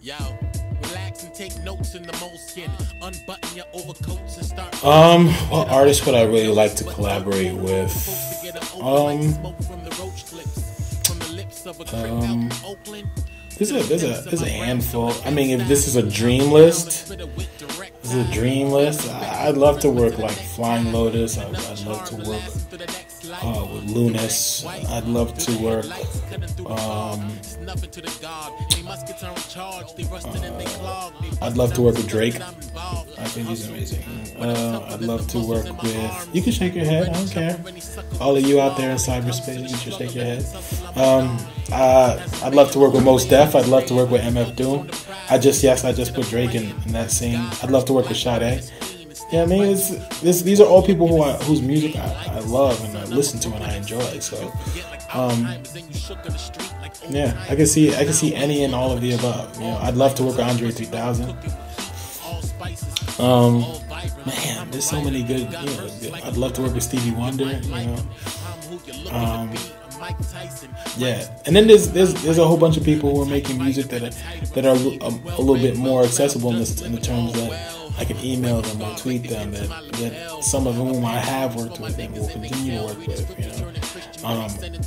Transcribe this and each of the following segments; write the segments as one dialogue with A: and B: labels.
A: Yo, relax and take notes in the moleskin. Unbutton your overcoats and start.
B: What artist would I really like to collaborate with? There's a handful. I mean, if this is a dream list, I'd love to work like Flying Lotus. I'd love to work with Lunas. I'd love to work. I'd love to work with Drake. I think he's amazing. I'd love to work with. You can shake your head. I don't care. All of you out there in cyberspace, you should shake your head. I'd love to work with Mos Def. I'd love to work with MF Doom. I just put Drake in that scene. I'd love to work with Sade. Yeah, I mean, these are all people whose music I love and I listen to and I enjoy. So, yeah, I can see any and all of the above. You know, I'd love to work with Andre 3000. Man, there's so many good. I'd love to work with Stevie Wonder. Yeah, and then there's a whole bunch of people who are making music that are a little bit more accessible in the terms that I can email them or tweet them. That some of whom I have worked with and will continue to work with.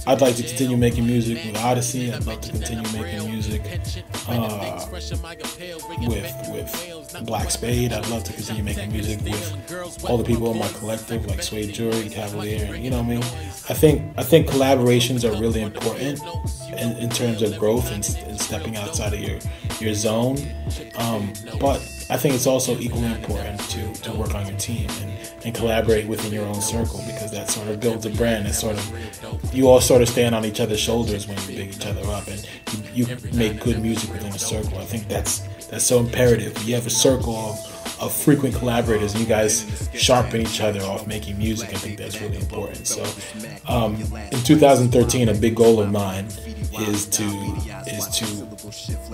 B: I'd like to continue making music with Odyssey. I'd love to continue making music with Black Spade. I'd love to continue making music with all the people in my collective, like Suede Jury, Cavalier. You know what I mean? I think collaborations are really important in terms of growth and stepping outside of your zone. But I think it's also equally important to work on your team and collaborate within your own circle, because that sort of builds a brand. It's sort of, you all sort of stand on each other's shoulders when you big each other up, and you make good music within a circle. I think that's so imperative. You have a circle of frequent collaborators and you guys sharpen each other off making music. I think that's really important. So in 2013, a big goal of mine is to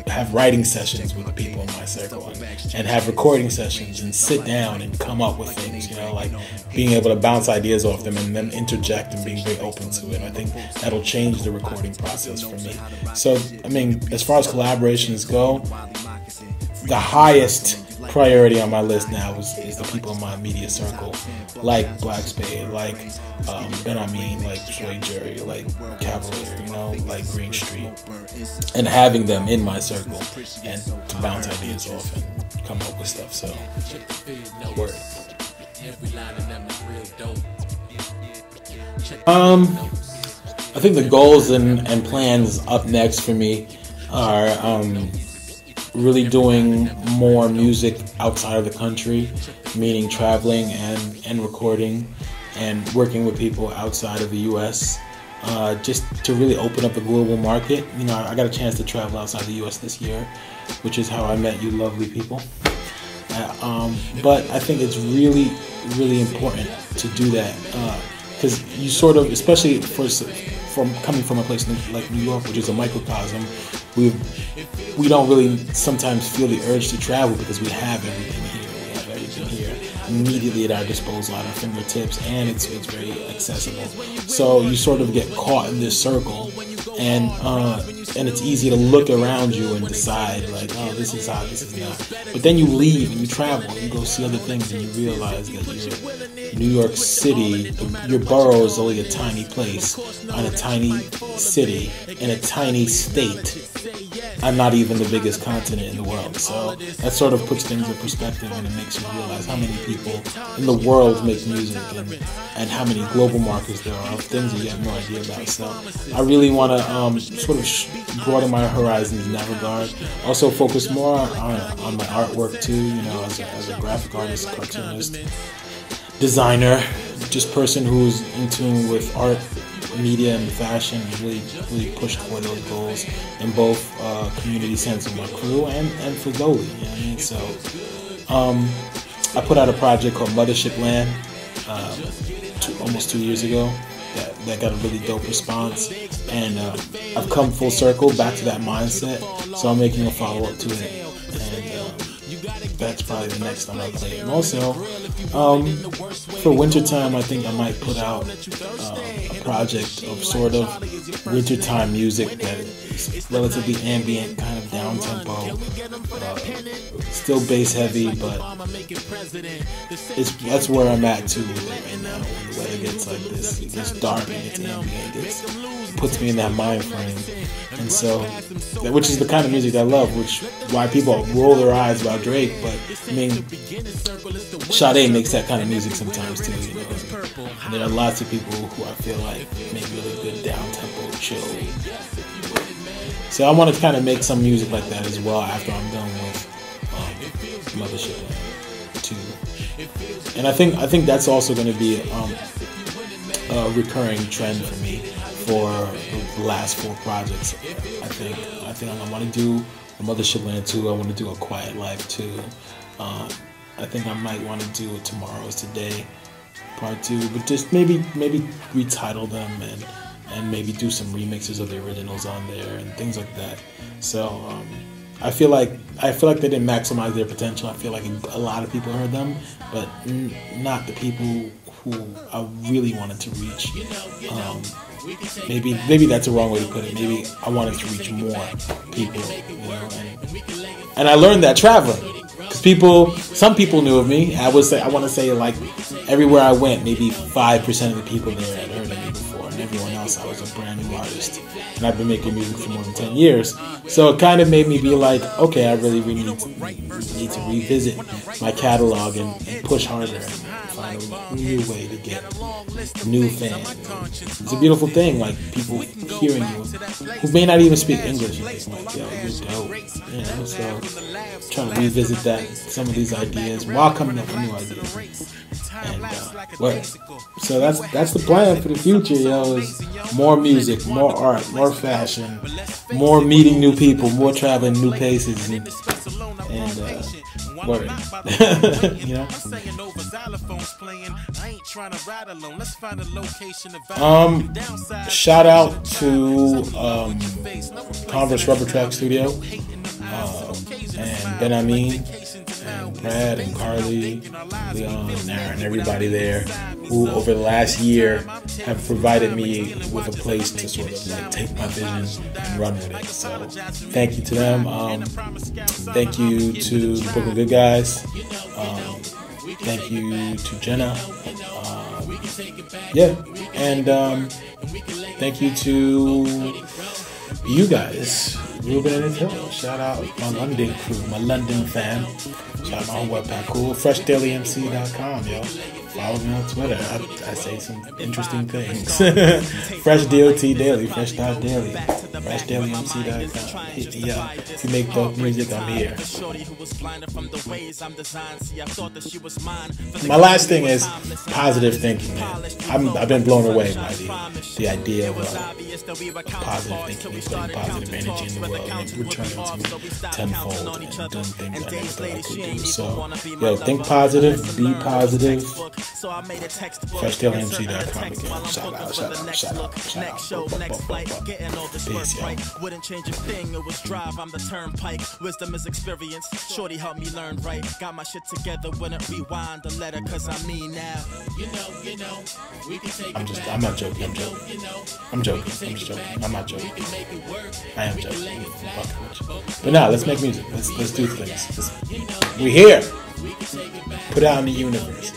B: have writing sessions with the people in my circle and have recording sessions and sit down and come up with things, like being able to bounce ideas off them and then interject and being very open to it. I think that'll change the recording process for me. So, I mean, as far as collaborations go, the highest priority on my list now is the people in my immediate circle, like Black Spade, like Ben Amin, like Suede Jury, like Cavalier, like Green Street, and having them in my circle and to bounce ideas off and come up with stuff. So, word. I think the goals and plans up next for me are really doing more music outside of the country, meaning traveling and recording and working with people outside of the U.S. Just to really open up the global market. I got a chance to travel outside the U.S. this year, which is how I met you lovely people. But I think it's really, really important to do that, because you sort of, especially from coming from a place like New York, which is a microcosm, we don't really sometimes feel the urge to travel because we have everything here. We have everything here immediately at our disposal, at our fingertips, and it's very accessible. So you sort of get caught in this circle, and it's easy to look around you and decide like, oh, this is hot, this is not. But then you leave and you travel and you go see other things and you realize that you're New York City, your borough is only a tiny place on a tiny city in a tiny state. I'm not even the biggest continent in the world. So that sort of puts things in perspective, and it makes you realize how many people in the world make music and how many global markets there are of things that you have no idea about. So I really want to sort of broaden my horizons in that regard. Also focus more on my artwork too, as a graphic artist, cartoonist, designer, just person who's in tune with art, media, and fashion, and really push toward those goals in both community sense of my crew and for Dolly. So I put out a project called Mothership Land almost 2 years ago that got a really dope response, and I've come full circle back to that mindset, so I'm making a follow-up to it, and that's probably the next time I play it. And also, for wintertime, I think I might put out a project of sort of wintertime music that is relatively ambient, kind of down tempo, still bass heavy, but that's where I'm at too with it right now. When the weather gets like this, it gets dark and it's ambient, it puts me in that mind frame, and so, which is the kind of music I love, which why people roll their eyes about Drake, but I mean, Sade makes that kind of music sometimes too, you know. And there are lots of people who I feel like make really good down tempo, chill. So I want to kind of make some music like that as well after I'm done with Mothership 2. And I think that's also going to be a recurring trend for me for the last 4 projects. I think I want to do a Mothership Land 2. I want to do a Quiet Life 2. I think I might want to do a Tomorrow Is Today Part 2, but just maybe retitle them and maybe do some remixes of the originals on there and things like that. So I feel like they didn't maximize their potential. I feel like a lot of people heard them, but not the people who I really wanted to reach. Maybe that's a wrong way to put it. Maybe I wanted to reach more people, you know. And I learned that traveling. Because some people knew of me. I want to say like everywhere I went, maybe 5% of the people there had heard of me before, and everyone else, I was a brand new artist. And I've been making music for more than 10 years. So it kind of made me be like, okay, I really need to revisit my catalog and push harder and find a new way to get new fans. It's a beautiful thing, like people hearing you who may not even speak English and being like, yo, you're dope. You know, so trying to revisit some of these ideas while coming up with new ideas. And so that's the plan for the future, yo, is more music, more art, more fashion, more meeting new people, more traveling new places, and word. You know? Shout out to Converse Rubber Track Studio and Ben Amin and Brad and Carly, Leon and Aaron, everybody there who over the last year have provided me with a place to sort of like take my vision and run with it. So thank you to them. Thank you to the Brooklyn Good Guys. Thank you to Jenna. And thank you to you guys, Ruben and Hill. Shout out my London crew, my London fam. Shout out my whole webpack crew, FreshDailyMC.com, yo. Follow me on Twitter. I say some interesting things. Fresh DOT Daily, Fresh.Daily, FreshDailyMC.com. Hit me up. If you make dope music, I'm here. My last thing is positive thinking, man. I've been blown away by the idea of positive thinking and putting positive energy in the world and returning to me tenfold and doing things I never thought I could do. So, yo, think positive, be positive. FreshDailyMC.com again. Shout out. Peace, yo.
C: Wouldn't change a thing, it was drive, I'm the turnpike. Wisdom is experience, shorty helped me learn right. Got my shit together, wouldn't rewind the letter, cause I'm me now.
B: I'm not joking, I'm joking. I'm not joking. I am joking. But now, let's make music. Let's do things. We're here. Put out in the universe.